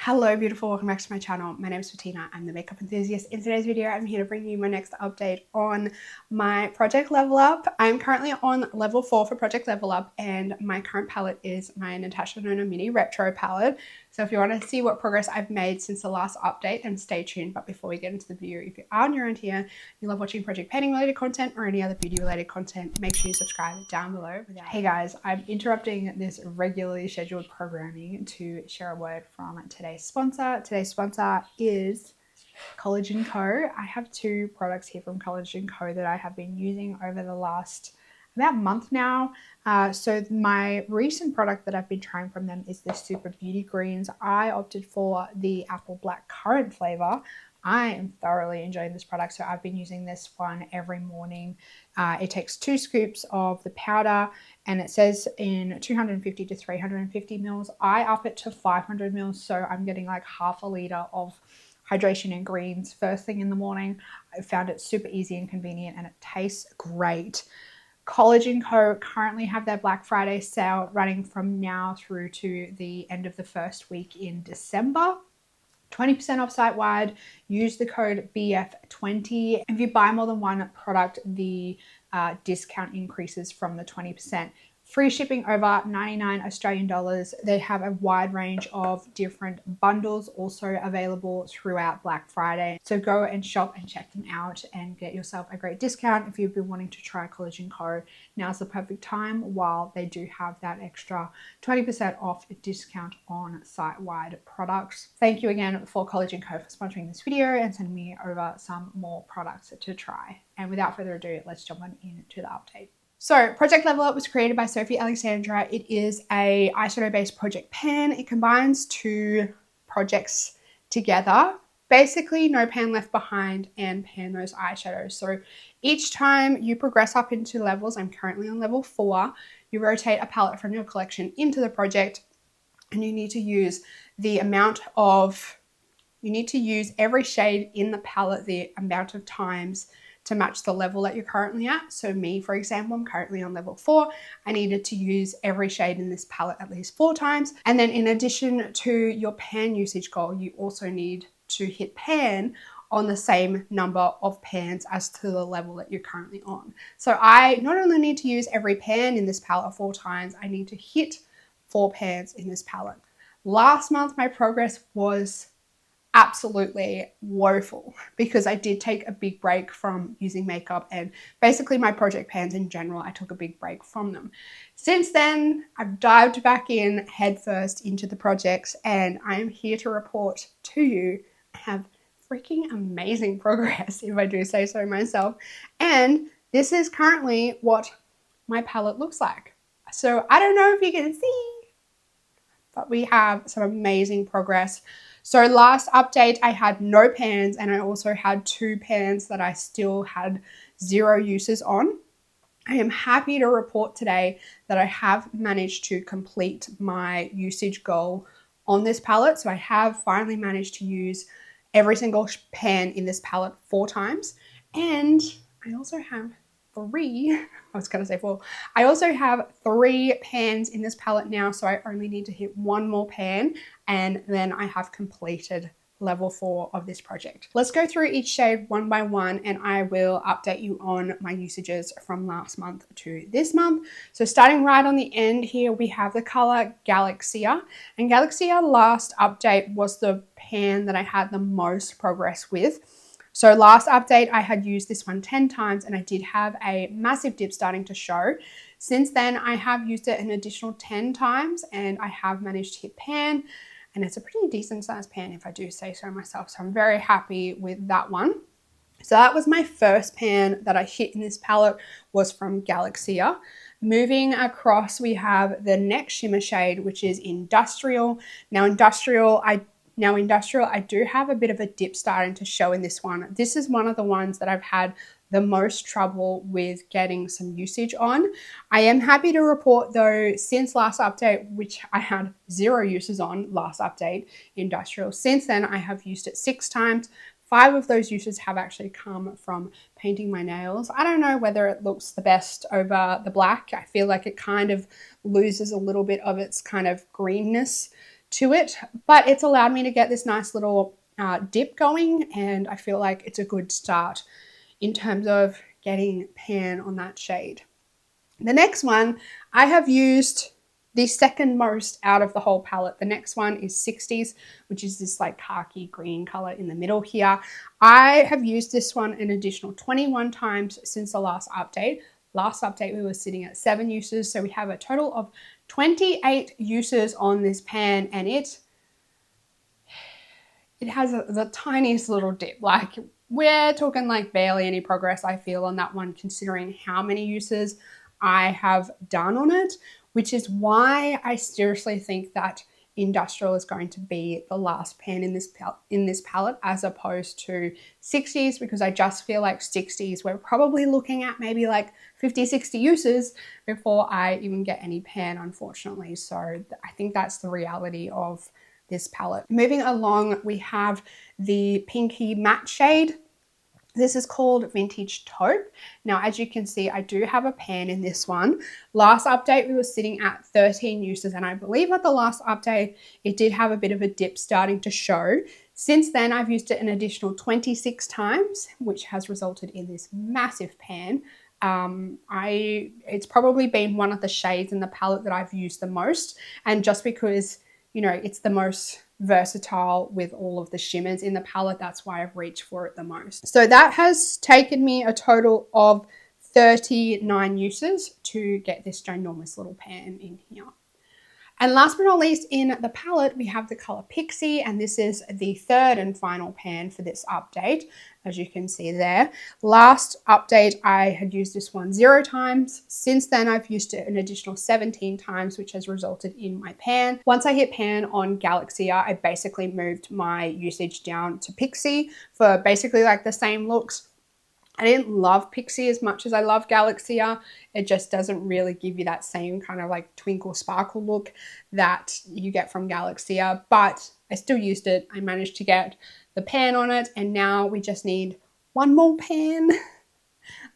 Hello beautiful, welcome back to my channel. My name is Fatina, I'm the makeup enthusiast. In today's video, I'm here to bring you my next update on my Project Level Up. I'm currently on level 4 for Project Level Up and my current palette is my Natasha Nona Mini Retro palette. So if you want to see what progress I've made since the last update, then stay tuned. But before we get into the video, if you are new around here, you love watching project painting related content or any other beauty related content, make sure you subscribe down below. Hey guys, I'm interrupting this regularly scheduled programming to share a word from today's sponsor. Today's sponsor is College & Co. I have two products here from College & Co. that I have been using over the last about month now. So my recent product that I've been trying from them is the Super Beauty Greens. I opted for the apple black currant flavor. I am thoroughly enjoying this product, so I've been using this one every morning. It takes 2 scoops of the powder and it says in 250 to 350 mils. I up it to 500 mils, so I'm getting like half a litre of hydration and greens first thing in the morning. I found it super easy and convenient and it tastes great. College & Co. currently have their Black Friday sale running from now through to the end of the first week in December. 20% off site-wide. Use the code BF20. If you buy more than one product, the discount increases from the 20%. Free shipping over 99 Australian dollars. They have a wide range of different bundles also available throughout Black Friday. So go and shop and check them out and get yourself a great discount. If you've been wanting to try College & Co., now's the perfect time while they do have that extra 20% off discount on site-wide products. Thank you again for College & Co. for sponsoring this video and sending me over some more products to try. And without further ado, let's jump on into the update. So Project Level Up was created by Sofie Alexandra. It is a eyeshadow-based project pan. It combines 2 projects together. Basically, no pan left behind and pan those eyeshadows. So each time you progress up into levels, I'm currently on level 4, you rotate a palette from your collection into the project and you need to use every shade in the palette the amount of times to match the level that you're currently at. So me, for example, I'm currently on level 4. I needed to use every shade in this palette at least 4 times. And then in addition to your pan usage goal, you also need to hit pan on the same number of pans as to the level that you're currently on. So I not only need to use every pan in this palette 4 times, I need to hit 4 pans in this palette. Last month, my progress was absolutely woeful because I did take a big break from using makeup and basically my project pans in general, I took a big break from them. Since then, I've dived back in headfirst into the projects and I am here to report to you I have freaking amazing progress, if I do say so myself. And this is currently what my palette looks like. So I don't know if you can see, but we have some amazing progress. So last update, I had no pans and I also had 2 pans that I still had 0 uses on. I am happy to report today that I have managed to complete my usage goal on this palette. So I have finally managed to use every single pan in this palette 4 times. And I also have 3, I was going to say 4. I also have 3 pans in this palette now, so I only need to hit 1 more pan and then I have completed level 4 of this project. Let's go through each shade one by one and I will update you on my usages from last month to this month. So starting right on the end here, we have the color Galaxia. And Galaxia last update was the pan that I had the most progress with. So last update, I had used this one 10 times and I did have a massive dip starting to show. Since then, I have used it an additional 10 times and I have managed to hit pan. And it's a pretty decent sized pan if I do say so myself. So I'm very happy with that one. So that was my first pan that I hit in this palette was from Galaxia. Moving across, we have the next shimmer shade, which is Industrial. Now Industrial, I do have a bit of a dip starting to show in this one. This is one of the ones that I've had the most trouble with getting some usage on. I am happy to report though, since last update, which I had 0 uses on last update, Industrial, since then I have used it 6 times. 5 of those uses have actually come from painting my nails. I don't know whether it looks the best over the black. I feel like it kind of loses a little bit of its kind of greenness to it, but it's allowed me to get this nice little dip going, and I feel like it's a good start in terms of getting pan on that shade. The next one, I have used the second most out of the whole palette. The next one is 60s, which is this like khaki green color in the middle here. I have used this one an additional 21 times since the last update. Last update, we were sitting at 7 uses, so we have a total of 28 uses on this pan, and it has the tiniest little dip. Like, we're talking like barely any progress, I feel, on that one, considering how many uses I have done on it, which is why I seriously think that Industrial is going to be the last pan in this palette as opposed to 60s, because I just feel like 60s, we're probably looking at maybe like 50, 60 uses before I even get any pan, unfortunately. So I think that's the reality of this palette. Moving along, we have the pinky matte shade. This is called Vintage Taupe. Now, as you can see, I do have a pan in this one. Last update, we were sitting at 13 uses, and I believe at the last update, it did have a bit of a dip starting to show. Since then, I've used it an additional 26 times, which has resulted in this massive pan. It's probably been one of the shades in the palette that I've used the most, and just because, you know, it's the most versatile with all of the shimmers in the palette, that's why I've reached for it the most. So that has taken me a total of 39 uses to get this ginormous little pan in here. And last but not least, in the palette, we have the color Pixie, and this is the third and final pan for this update, as you can see there. Last update, I had used this one 0 times. Since then, I've used it an additional 17 times, which has resulted in my pan. Once I hit pan on Galaxia, I basically moved my usage down to Pixie for basically like the same looks. I didn't love Pixie as much as I love Galaxia. It just doesn't really give you that same kind of like twinkle sparkle look that you get from Galaxia, but I still used it. I managed to get the pan on it, and now we just need one more pan.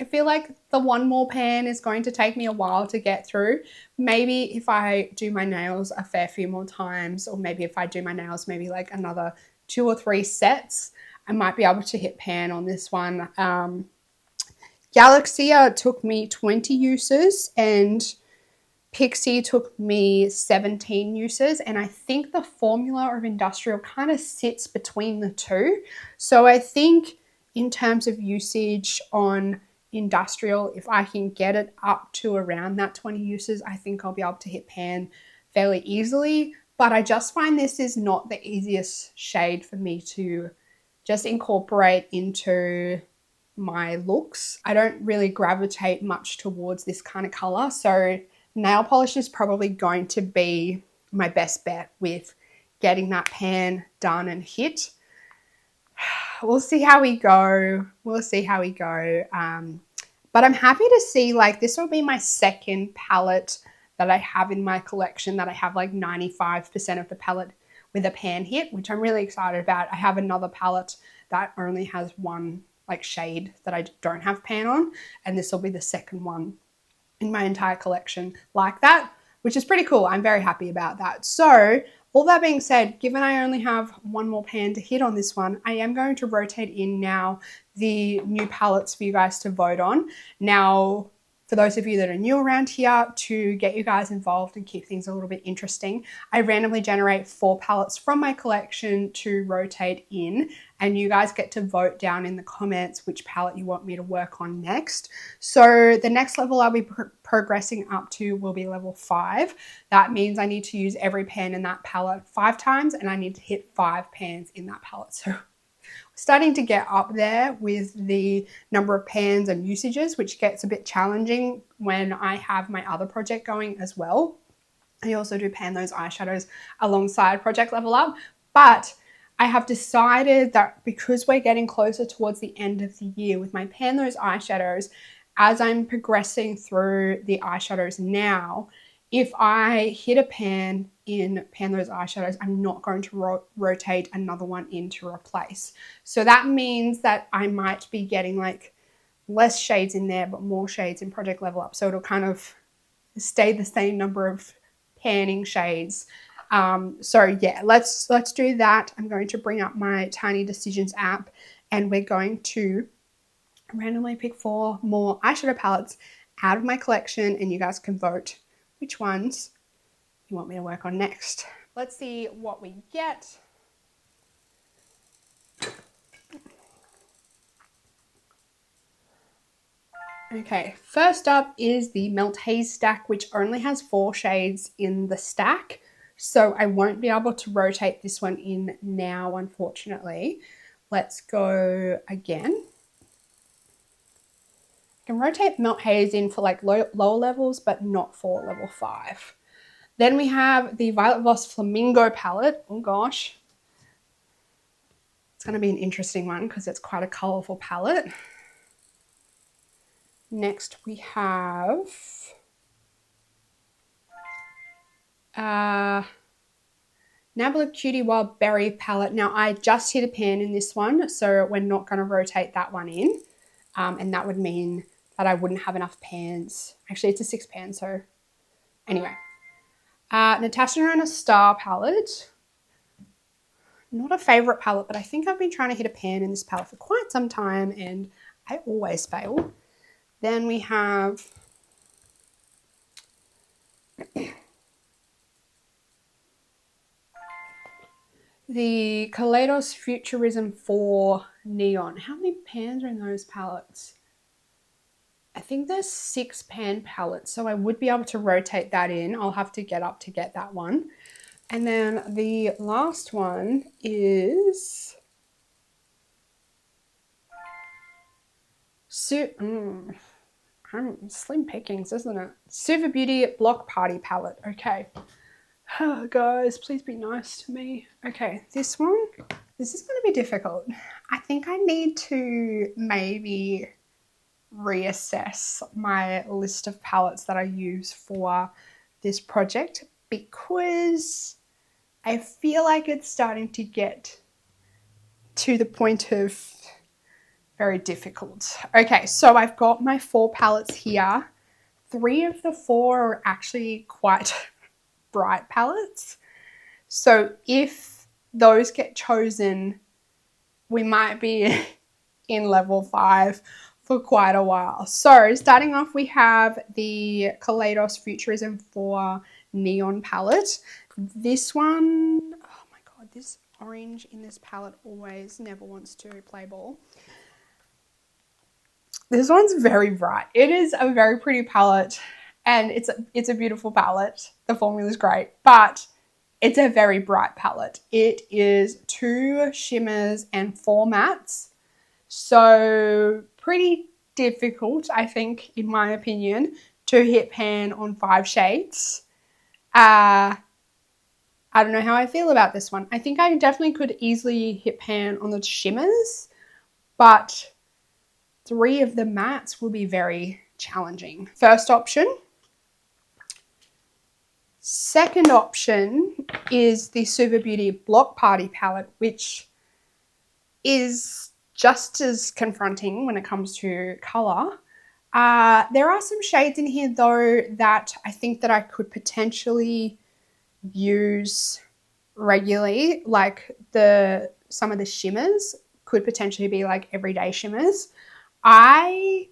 I feel like the one more pan is going to take me a while to get through. Maybe if I do my nails a fair few more times, or maybe if I do my nails maybe like another 2 or 3 sets, I might be able to hit pan on this one. Galaxia took me 20 uses and Pixie took me 17 uses. And I think the formula of Industrial kind of sits between the two. So I think in terms of usage on Industrial, if I can get it up to around that 20 uses, I think I'll be able to hit pan fairly easily. But I just find this is not the easiest shade for me to just incorporate into my looks. I don't really gravitate much towards this kind of color, so nail polish is probably going to be my best bet with getting that pan done and hit. We'll see how we go. We'll see how we go. But I'm happy to see, like, this will be my second palette that I have in my collection that I have like 95% of the palette with a pan hit, which I'm really excited about. I have another palette that only has one like shade that I don't have pan on, and this will be the second one in my entire collection like that, which is pretty cool. I'm very happy about that. So all that being said, given I only have one more pan to hit on this one, I am going to rotate in now the new palettes for you guys to vote on. Now, for those of you that are new around here, to get you guys involved and keep things a little bit interesting, I randomly generate 4 palettes from my collection to rotate in, and you guys get to vote down in the comments which palette you want me to work on next. So the next level I'll be progressing up to will be level 5. That means I need to use every pan in that palette 5 times, and I need to hit 5 pans in that palette. So starting to get up there with the number of pans and usages, which gets a bit challenging when I have my other project going as well. I also do pan those eyeshadows alongside Project Level Up, but I have decided that because we're getting closer towards the end of the year with my pan those eyeshadows, as I'm progressing through the eyeshadows now, if I hit a pan in pan those eyeshadows, I'm not going to rotate another one in to replace. So that means that I might be getting like less shades in there, but more shades in Project Level Up. So it'll kind of stay the same number of panning shades So yeah, let's do that. I'm going to bring up my Tiny Decisions app, and we're going to randomly pick 4 more eyeshadow palettes out of my collection, and you guys can vote which ones you want me to work on next. Let's see what we get. Okay, first up is the Melt Haze stack, which only has 4 shades in the stack. So I won't be able to rotate this one in now, unfortunately. Let's go again. I can rotate Melt Haze in for like lower levels, but not for level 5. Then we have the Violet Voss Flamingo palette. Oh gosh. It's going to be an interesting one because it's quite a colourful palette. Next we have Nabla Cutie Wild Berry palette. Now I just hit a pan in this one, so we're not going to rotate that one in. And that would mean that I wouldn't have enough pans. Actually, it's a 6 pan, so anyway. Natasha and a Star palette. Not a favourite palette, but I think I've been trying to hit a pan in this palette for quite some time and I always fail. Then we have the Kaleidos Futurism 4 Neon. How many pans are in those palettes? I think there's 6 pan palettes, so I would be able to rotate that in. I'll have to get up to get that one. And then the last one is slim pickings, isn't it? Super Beauty Block Party palette. Okay. Oh, guys, please be nice to me. Okay, this is going to be difficult. I think I need to maybe reassess my list of palettes that I use for this project because I feel like it's starting to get to the point of very difficult. Okay, so I've got my 4 palettes here. 3 of the 4 are actually quite bright palettes. So if those get chosen, we might be in level 5 for quite a while. So starting off, we have the Kaleidos Futurism 4 Neon palette. This one, oh my God, this orange in this palette always never wants to play ball. This one's very bright. It is a very pretty palette and it's a beautiful palette. The formula is great, but it's a very bright palette. It is 2 shimmers and 4 mattes. So pretty difficult, I think, in my opinion, to hit pan on 5 shades. I don't know how I feel about this one. I think I definitely could easily hit pan on the shimmers, but 3 of the mattes will be very challenging. First option. Second option is the Super Beauty Block Party palette, which is just as confronting when it comes to colour. There are some shades in here though that I think that I could potentially use regularly, like some of the shimmers could potentially be like everyday shimmers. I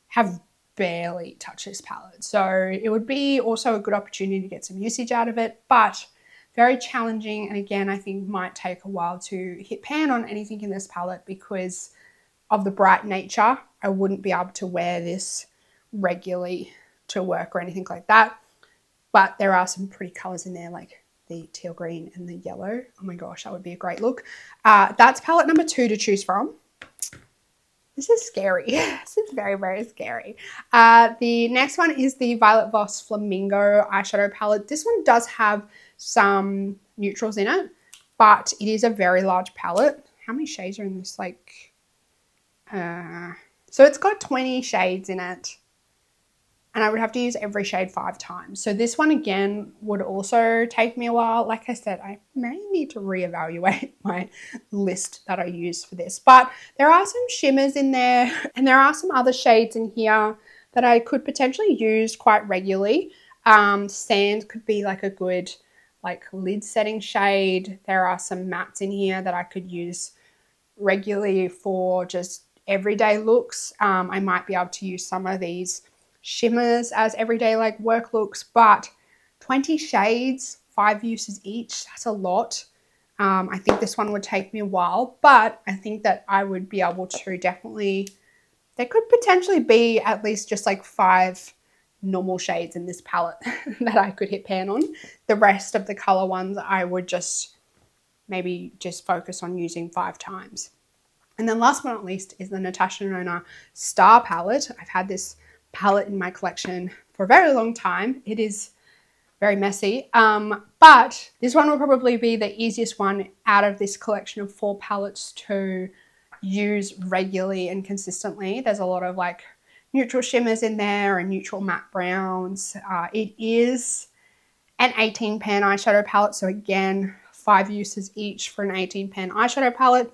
have barely touched this palette, so it would be also a good opportunity to get some usage out of it, but very challenging, and again, I think might take a while to hit pan on anything in this palette because of the bright nature. I wouldn't be able to wear this regularly to work or anything like that, but there are some pretty colours in there like the teal green and the yellow. Oh my gosh, that would be a great look. That's palette number 2 to choose from. This is scary. This is very, very scary. The next one is the Violet Voss Flamingo eyeshadow palette. This one does have some neutrals in it, but it is a very large palette. How many shades are in this? So it's got 20 shades in it, and I would have to use every shade 5 times. So this one again would also take me a while. Like I said, I may need to reevaluate my list that I use for this, but there are some shimmers in there and there are some other shades in here that I could potentially use quite regularly. Sand could be like a good like lid setting shade. There are some mattes in here that I could use regularly for just everyday looks. I might be able to use some of these shimmers as everyday like work looks, but 20 shades, 5 uses each, that's a lot. I think this one would take me a while, but I think that I would be able to definitely, there could potentially be at least just like 5 normal shades in this palette that I could hit pan on. The rest of the color ones I would just maybe just focus on using 5 times. And then last but not least is the Natasha Denona Star palette. I've had this palette in my collection for a very long time. It is very messy, but this one will probably be the easiest one out of this collection of 4 palettes to use regularly and consistently. There's a lot of like neutral shimmers in there and neutral matte browns. It is an 18 pan eyeshadow palette, so again, 5 uses each for an 18 pan eyeshadow palette.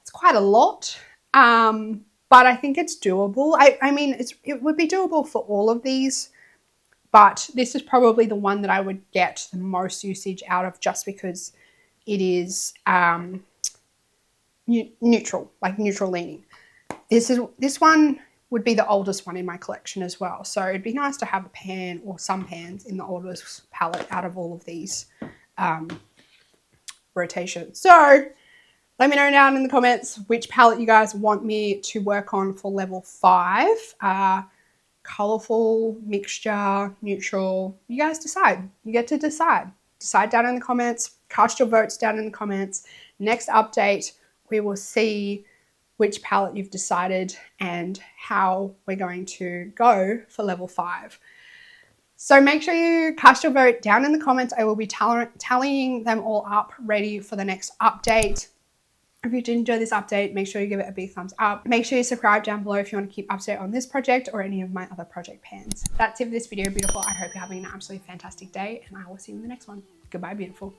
It's quite a lot, but I think it's doable. I mean, it would be doable for all of these, but this is probably the one that I would get the most usage out of just because it is neutral, like neutral leaning. This one would be the oldest one in my collection as well. So it'd be nice to have a pan or some pans in the oldest palette out of all of these rotations. So let me know down in the comments which palette you guys want me to work on for level 5. Colorful, mixture, neutral. You guys decide. You get to decide. Decide down in the comments. Cast your votes down in the comments. Next update, we will see which palette you've decided and how we're going to go for level 5. So make sure you cast your vote down in the comments. I will be tallying them all up, ready for the next update. If you did enjoy this update, make sure you give it a big thumbs up. Make sure you subscribe down below if you want to keep up to date on this project or any of my other project pans. That's it for this video, beautiful. I hope you're having an absolutely fantastic day, and I will see you in the next one. Goodbye, beautiful.